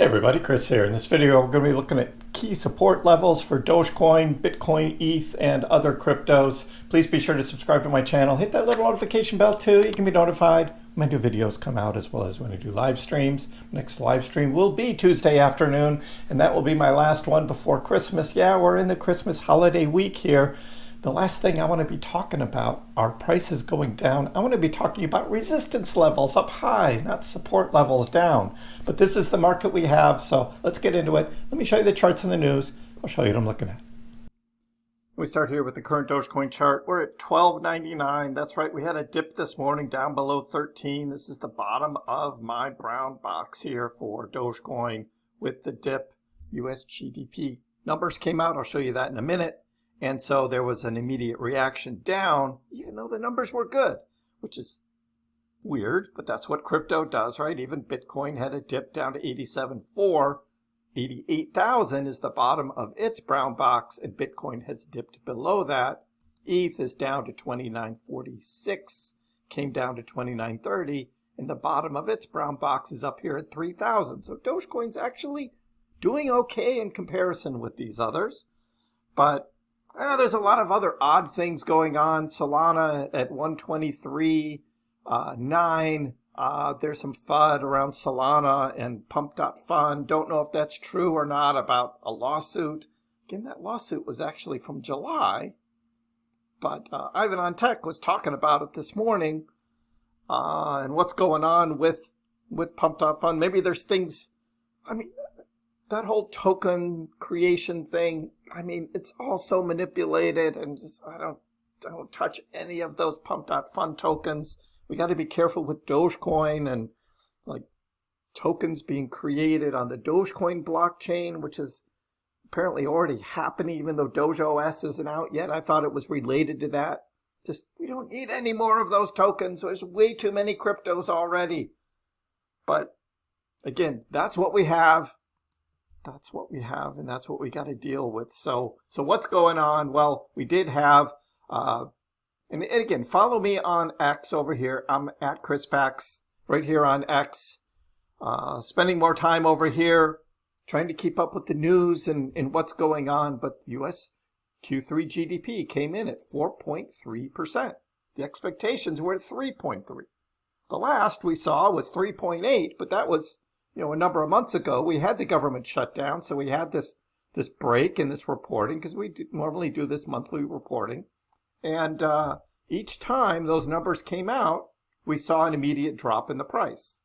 Hey everybody, Chris here. In this video, we're going to be looking at key support levels for Dogecoin, Bitcoin, ETH, and other cryptos. Please be sure to subscribe to my channel. Hit that little notification bell too. You can be notified when my new videos come out as well as when I do live streams. Next live stream will be Tuesday afternoon, and that will be my last one before Christmas. Yeah, we're in the Christmas holiday week here. The last thing I want to be talking about are prices going down. I want to be talking about resistance levels up high, not support levels down. But this is the market we have, so let's get into it. Let me show you the charts in the news. I'll show you what I'm looking at. We start here with the current Dogecoin chart. We're at $12.99. That's right, we had a dip this morning down below 13. This is the bottom of my brown box here for Dogecoin with the dip. US GDP numbers came out. I'll show you that in a minute. And so there was an immediate reaction down, even though the numbers were good, which is weird, but that's what crypto does, right? Even Bitcoin had a dip down to 87.4. 88,000 is the bottom of its brown box, and Bitcoin has dipped below that. ETH is down to 29.46, came down to 29.30, and the bottom of its brown box is up here at 3,000. So Dogecoin's actually doing okay in comparison with these others, but there's a lot of other odd things going on. Solana at 123.9. There's some FUD around Solana and pump.fun. Don't know if that's true or not about a lawsuit. Again, that lawsuit was actually from July. But Ivan on Tech was talking about it this morning. And what's going on with pump.fun. Maybe there's things, that whole token creation thing, it's all so manipulated, and just, I don't touch any of those pump.fun tokens. We got to be careful with Dogecoin and like tokens being created on the Dogecoin blockchain, which is apparently already happening, even though Doge OS isn't out yet. I thought it was related to that. Just, we don't need any more of those tokens. There's way too many cryptos already. But again, that's what we have. That's what we have, and that's what we got to deal with. So what's going on? Well, we did have, and again, follow me on X over here. I'm at ChrisPax right here on X. Spending more time over here, trying to keep up with the news and what's going on. But US Q3 GDP came in at 4.3%. The expectations were at 3.3. The last we saw was 3.8, but that was, a number of months ago. We had the government shut down, so we had this break in this reporting because we normally do this monthly reporting. And each time those numbers came out, we saw an immediate drop in the price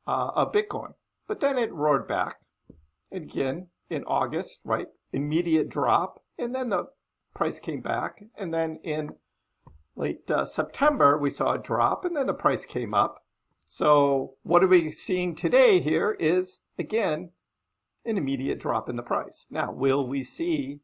of Bitcoin. But then it roared back. Again, in August, right? Immediate drop. And then the price came back. And then in late September, we saw a drop, and then the price came up. So what are we seeing today here is, again, an immediate drop in the price. Now, will we see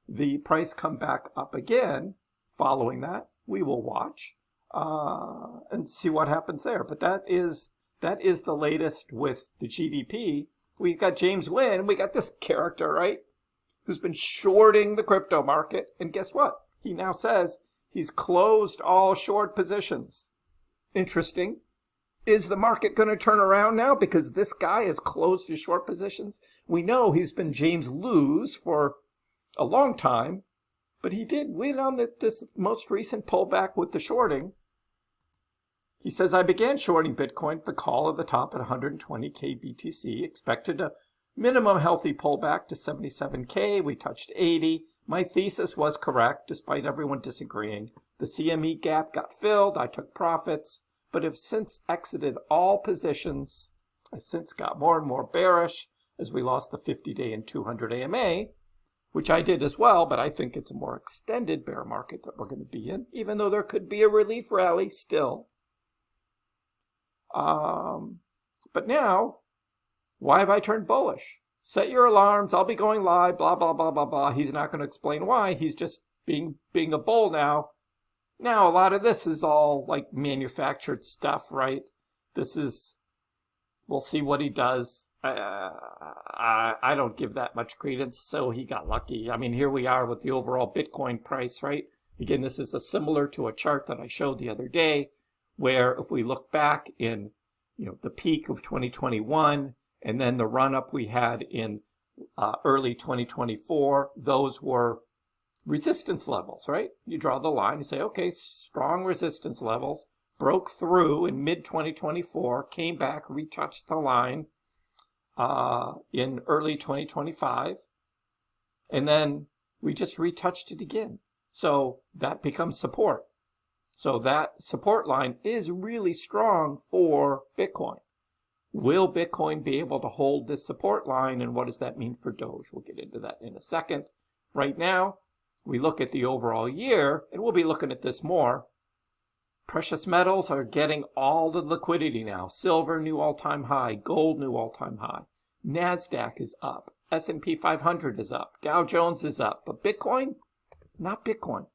the price come back up again following that? We will watch and see what happens there. But that is the latest with the GDP. We've got James Lynn. We got this character, right, who's been shorting the crypto market. And guess what? He now says he's closed all short positions. Interesting. Is the market going to turn around now because this guy has closed his short positions? We know he's been James Lose for a long time, but he did win on this most recent pullback with the shorting. He says, I began shorting Bitcoin at the call of the top at 120K BTC, expected a minimum healthy pullback to 77K. We touched 80. My thesis was correct, despite everyone disagreeing. The CME gap got filled. I took profits, but have since exited all positions. I since got more and more bearish as we lost the 50-day and 200 AMA, which I did as well, but I think it's a more extended bear market that we're going to be in, even though there could be a relief rally still. But now, why have I turned bullish? Set your alarms. I'll be going live, blah, blah, blah, blah, blah. He's not going to explain why. He's just being a bull now. Now, a lot of this is all like manufactured stuff, right? We'll see what he does. I don't give that much credence, so he got lucky. Here we are with the overall Bitcoin price, right? Again, this is similar to a chart that I showed the other day, where if we look back in, the peak of 2021 And then the run-up we had in early 2024, those were resistance levels, right? You draw the line and say, okay, strong resistance levels, broke through in mid-2024, came back, retouched the line in early 2025, and then we just retouched it again. So that becomes support. So that support line is really strong for Bitcoin. Will Bitcoin be able to hold this support line, and what does that mean for Doge? We'll get into that in a second. Right now, we look at the overall year, and we'll be looking at this more. Precious metals are getting all the liquidity now. Silver, new all-time high. Gold, new all-time high. NASDAQ is up. S&P 500 is up. Dow Jones is up. But Bitcoin? Not Bitcoin.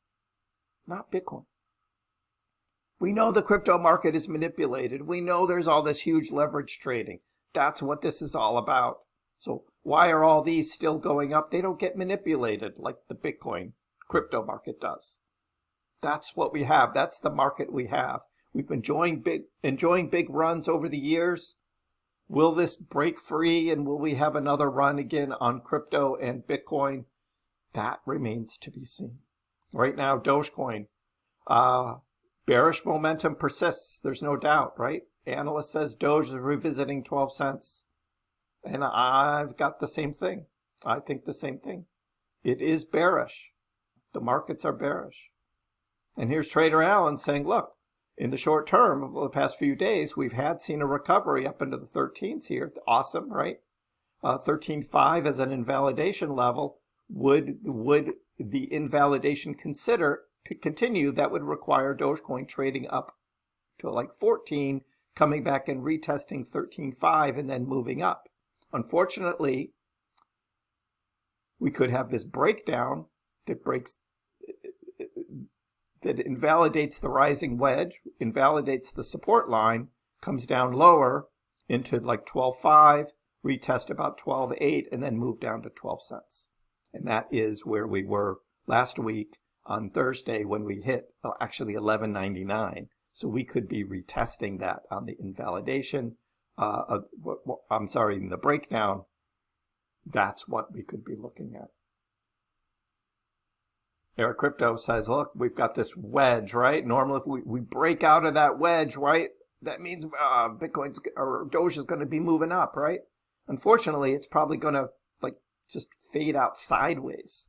Not Bitcoin. We know the crypto market is manipulated. We know there's all this huge leverage trading. That's what this is all about. So why are all these still going up? They don't get manipulated like the Bitcoin crypto market does. That's what we have. That's the market we have. We've been enjoying big runs over the years. Will this break free, and will we have another run again on crypto and Bitcoin? That remains to be seen. Right now, Dogecoin, bearish momentum persists. There's no doubt, right? Analyst says Doge is revisiting 12 cents. And I've got the same thing. I think the same thing. It is bearish. The markets are bearish. And here's Trader Allen saying, look, in the short term, over the past few days, we've seen a recovery up into the 13s here. Awesome, right? 13.5 as an invalidation level. Would the invalidation continue? That would require Dogecoin trading up to like 14, coming back and retesting 13.5 and then moving up. Unfortunately, we could have this breakdown that invalidates the rising wedge, invalidates the support line, comes down lower into like 12.5, retest about 12.8, and then move down to 12 cents. And that is where we were last week on Thursday when we hit actually 11.99. So we could be retesting that on the invalidation. In the breakdown. That's what we could be looking at. Eric Crypto says, look, we've got this wedge, right? Normally, if we break out of that wedge, right, that means Bitcoin's or Doge is going to be moving up, right? Unfortunately, it's probably going to just fade out sideways.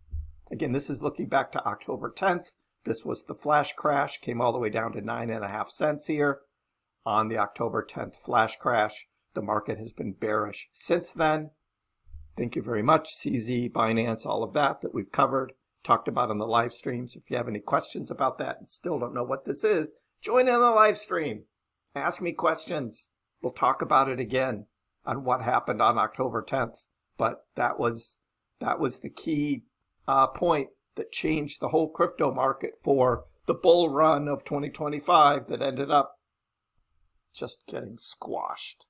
Again, this is looking back to October 10th. This was the flash crash, came all the way down to 9.5 cents here. On the October 10th flash crash, the market has been bearish since then. Thank you very much, CZ, Binance, all of that we've covered, talked about on the live streams. If you have any questions about that and still don't know what this is, join in the live stream. Ask me questions. We'll talk about it again on what happened on October 10th. But that was the key point that changed the whole crypto market for the bull run of 2025 that ended up just getting squashed.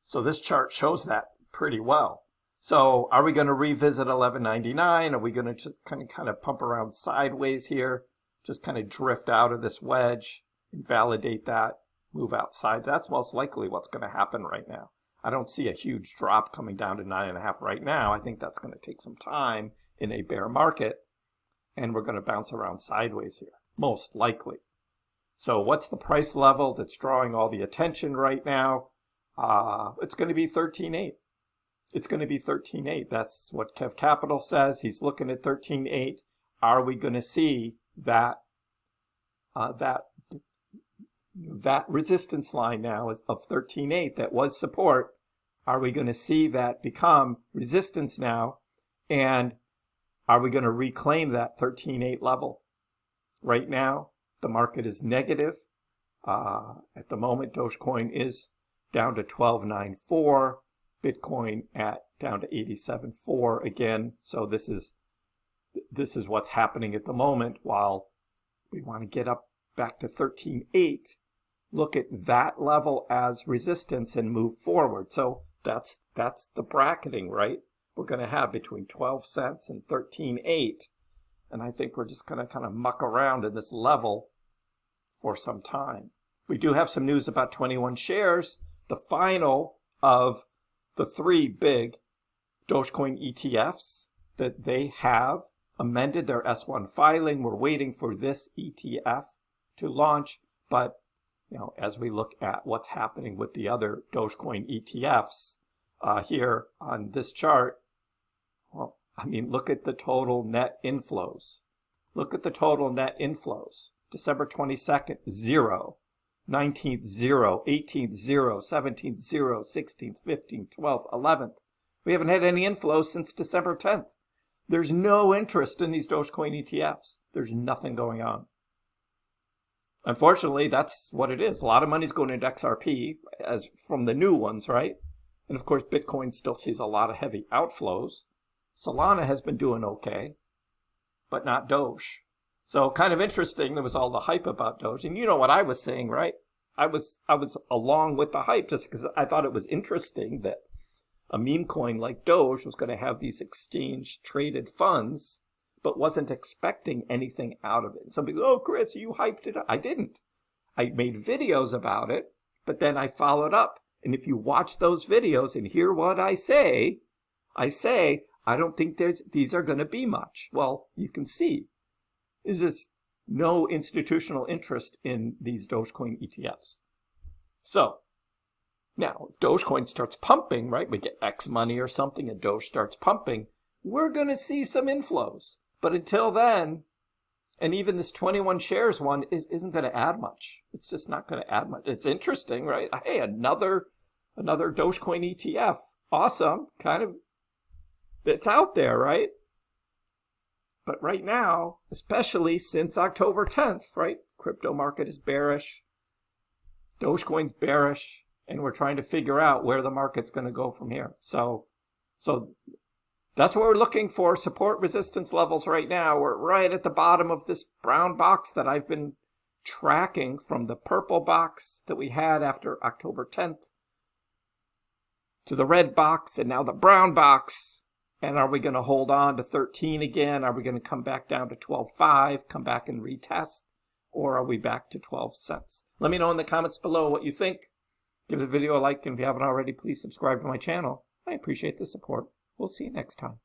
So this chart shows that pretty well. So are we going to revisit 11.99? Are we going to just kind of pump around sideways here? Just kind of drift out of this wedge, invalidate that, move outside? That's most likely what's going to happen right now. I don't see a huge drop coming down to 9.5 right now. I think that's going to take some time in a bear market, and we're going to bounce around sideways here, most likely. So what's the price level that's drawing all the attention right now? It's going to be 13.8. It's going to be 13.8. That's what Kev Capital says. He's looking at 13.8. Are we going to see that resistance line now of 13.8 that was support? Are we going to see that become resistance now? And are we going to reclaim that 13.8 level? Right now, the market is negative. At the moment, Dogecoin is down to 12.94. Bitcoin down to 87.4 again. So this is what's happening at the moment. While we want to get up back to 13.8, look at that level as resistance and move forward. So that's the bracketing, right? We're going to have between 12 cents and 13.8. And I think we're just going to kind of muck around in this level for some time. We do have some news about 21 shares. The final of the 3 big Dogecoin ETFs that they have amended their S1 filing. We're waiting for this ETF to launch, but as we look at what's happening with the other Dogecoin ETFs here on this chart, well, I mean, look at the total net inflows. Look at the total net inflows. December 22nd, 0. 19th, 0. 18th, 0. 17th, 0. 16th, 15th, 12th, 11th. We haven't had any inflows since December 10th. There's no interest in these Dogecoin ETFs. There's nothing going on. Unfortunately, that's what it is. A lot of money's going into XRP as from the new ones, right? And of course, Bitcoin still sees a lot of heavy outflows. Solana has been doing okay, but not Doge. So kind of interesting, there was all the hype about Doge. And you know what I was saying, right? I was along with the hype just because I thought it was interesting that a meme coin like Doge was going to have these exchange-traded funds, but wasn't expecting anything out of it. And some people, oh, Chris, you hyped it up. I didn't. I made videos about it, but then I followed up. And if you watch those videos and hear what I say, I don't think these are going to be much. Well, you can see there's just no institutional interest in these Dogecoin ETFs. So now, if Dogecoin starts pumping, right, we get X money or something and Doge starts pumping, we're going to see some inflows. But until then, and even this 21 shares one isn't going to add much. It's just not going to add much. It's interesting, right? Hey, another Dogecoin ETF. Awesome. Kind of, it's out there, right? But right now, especially since October 10th, right, crypto market is bearish. Dogecoin's bearish. And we're trying to figure out where the market's going to go from here. So that's what we're looking for, support resistance levels right now. We're right at the bottom of this brown box that I've been tracking from the purple box that we had after October 10th to the red box and now the brown box. And are we going to hold on to 13 again? Are we going to come back down to 12.5, come back and retest? Or are we back to 12 cents? Let me know in the comments below what you think. Give the video a like, and if you haven't already, please subscribe to my channel. I appreciate the support. We'll see you next time.